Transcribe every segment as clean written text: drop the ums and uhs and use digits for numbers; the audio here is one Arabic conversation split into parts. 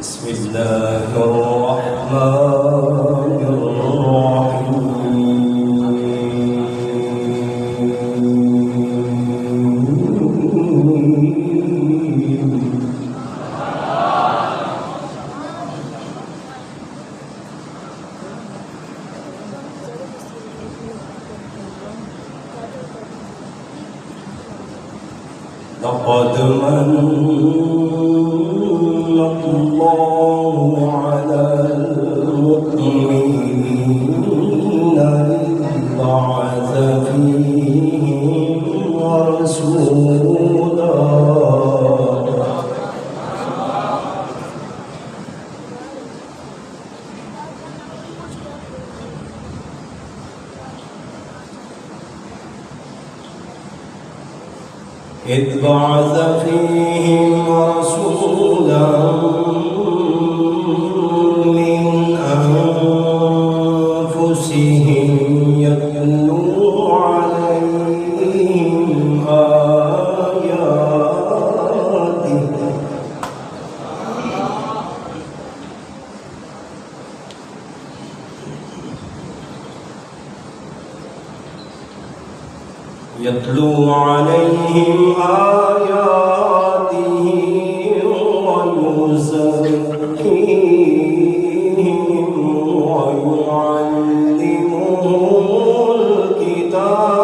بسم الله الرحمن الرحيم. لقد من الله على المؤمنين إذ بعث فيهم رسولا من أنفسهم يتلو عليهم آياته ويزكيهم ويعلمهم الكتاب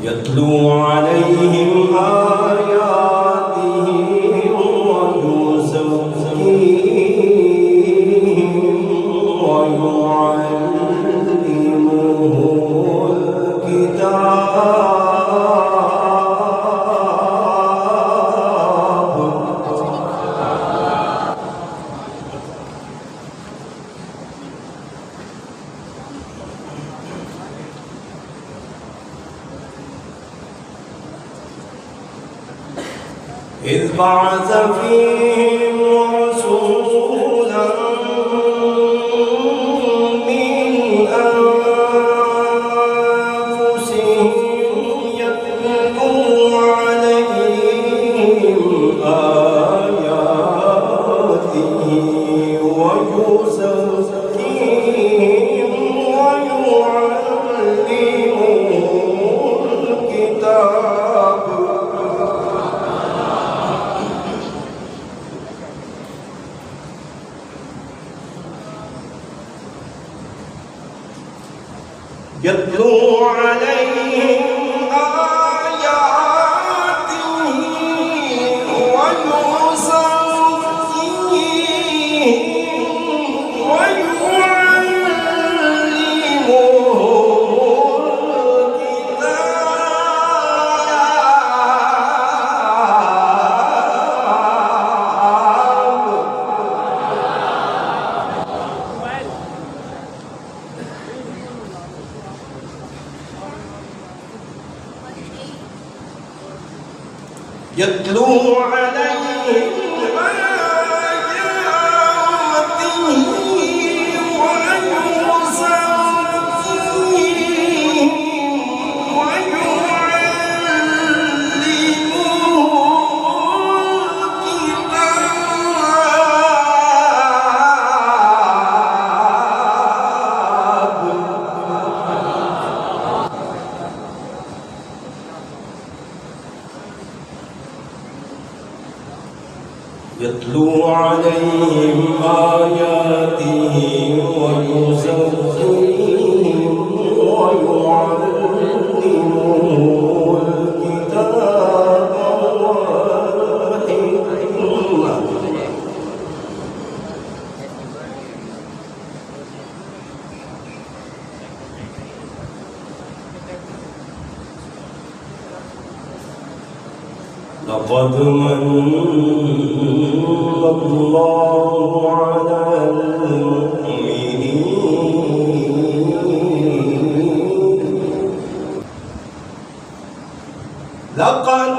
يتلو عليهم آياته ويزكيهم ويعلمهم الكتاب إذ بعث فيهم رسولا من أنفسهم يتلو عليهم آياته ويزكيهم ويعلمهم الكتاب يتلو عليهم آياته ويزكيهم ويعلمهم يتلو عليهم آياته ويزكيهم يتلو عليهم آياته ويزكيهم ويعلمهم الكتاب والحكمة لقد من الله على المؤمنين لقد من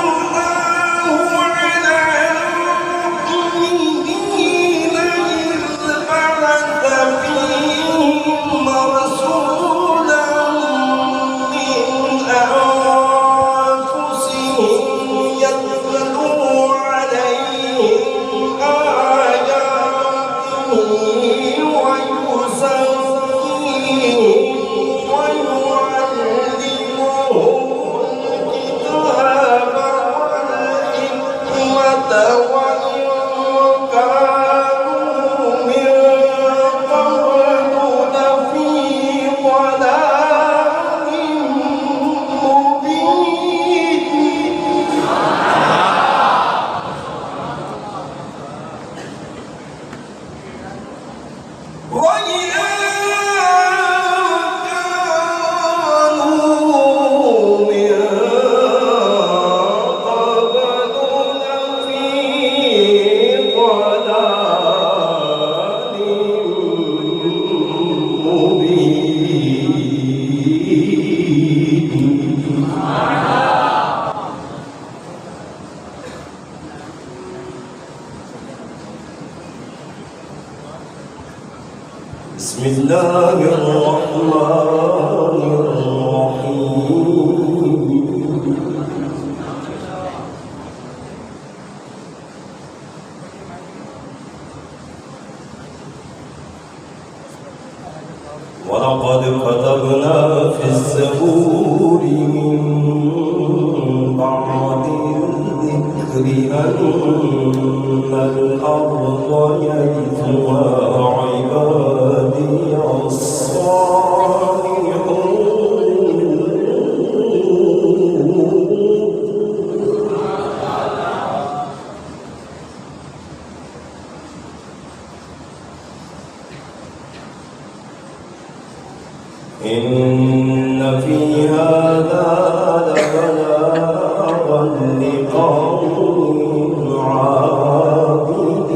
الله على بسم الله الرحمن الرحيم ولقد كتبنا في الزبور من بعد الذكر أن الأرض يرثها عبادي إن في هذا لبلاغا لقوم عابدين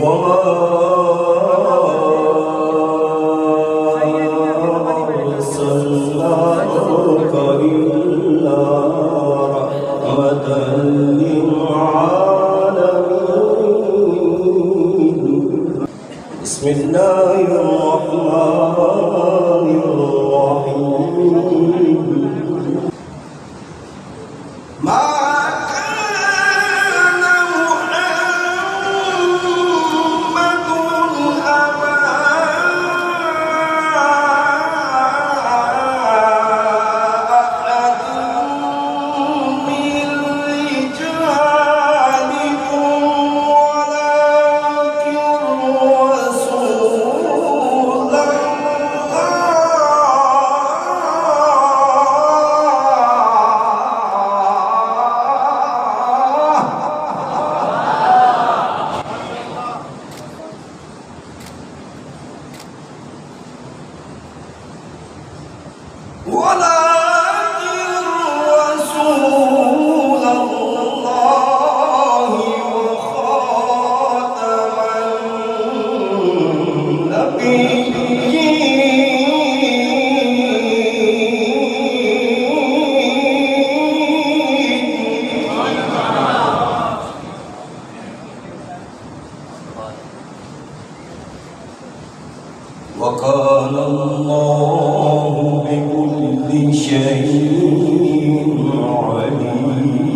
وما أرسلناك إلا رحمة للعالمين بسم الله الرحمن الرحيم وكان الله بكل شيء عليما.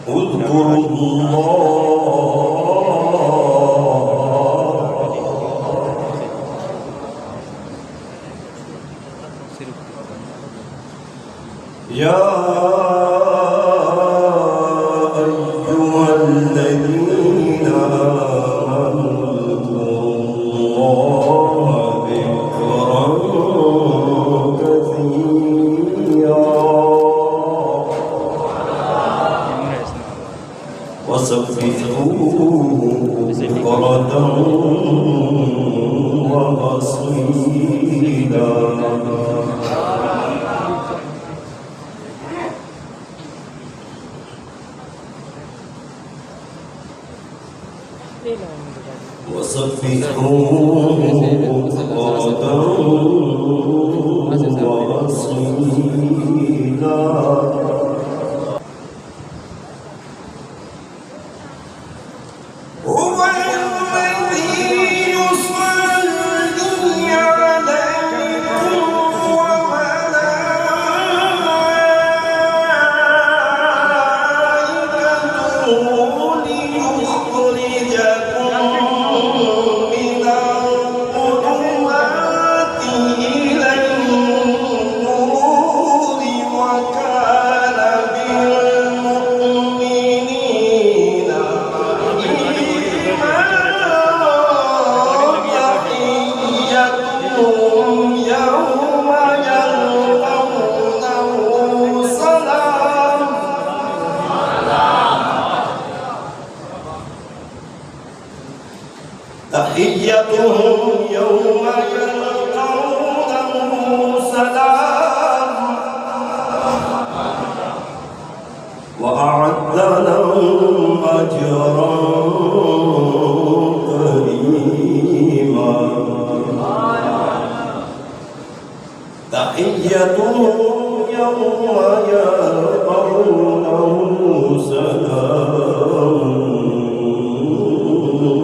اذكروا الله يا أيها الذين آمنوا اذكروا الله ذكرا كثيرا وسبحوه بكرة وأصيلا. وسبحوه بكرة وأصيلا. تحيتهم يوم يلقونه سلام وأعد لهم أجرا كريما. تحيتهم يوم يلقونه سلام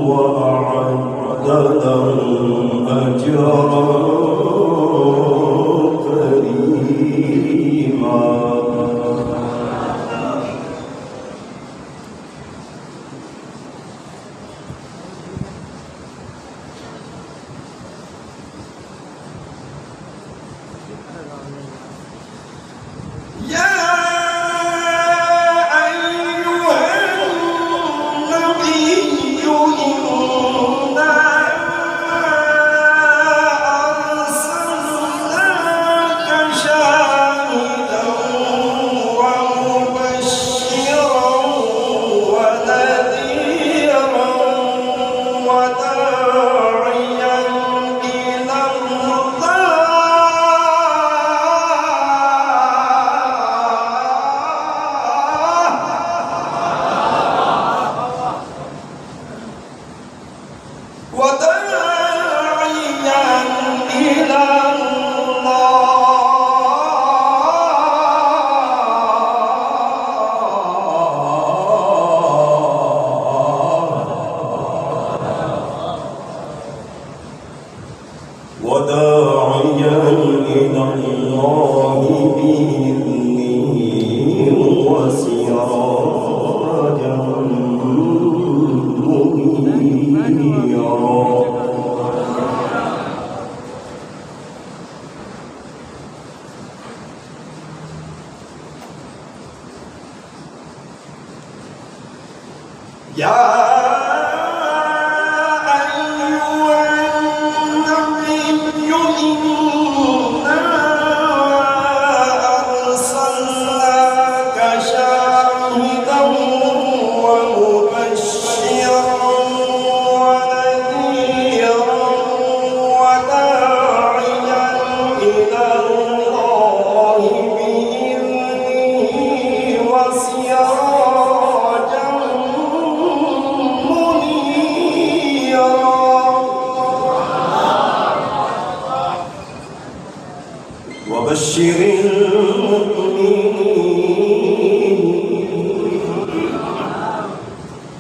وأعد لهم أجرا كريما.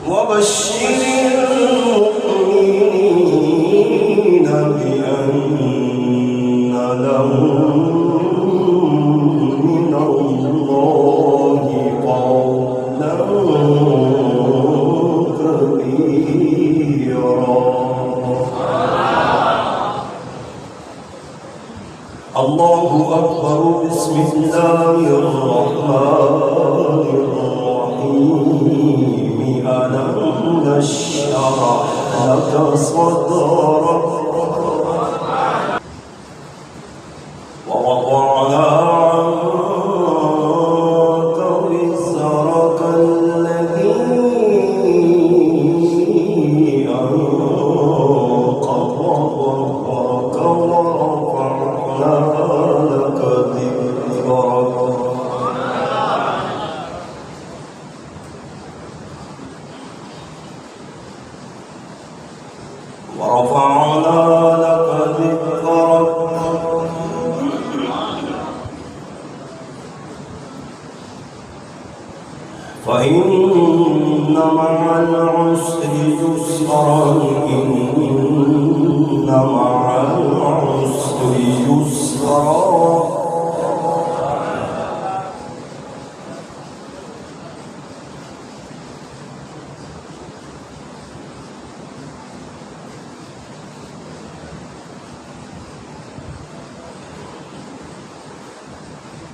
وبشر المؤمنين بأن لهم من الله قولا كبيرا. الله أكبر. بسم الله الرحمن الرحيم. ألم نشرح لك صدرك ووضعنا عنك وزرك الذي أنقض ظهرك ورفعنا لك ذكرك. ورفعنا لك ذكرك. فإن مع العسر يسرا. إن مع العسر يسرا.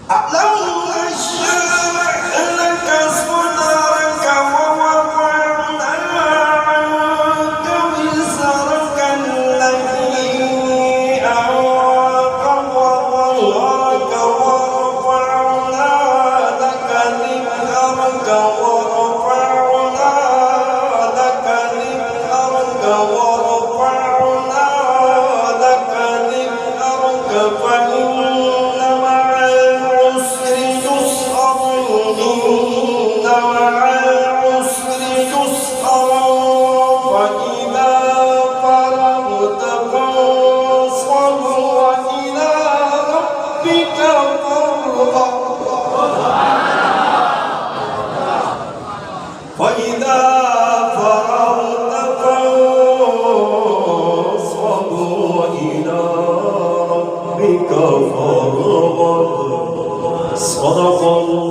ألم نشرح لك صدرك ووضعنا عنك وزرك الذي أنقض ظهرك ورفعنا لك ذكرك. ورفعنا لك ذكرك. ورفعنا لك ذكرك. فإن مع العسر يسرا. إن مع العسر يسرا. فإذا فرغت فانصب وإلى ربك فارغب. فإذا فرغت فانصب وإلى ربك فارغب. صدق الله.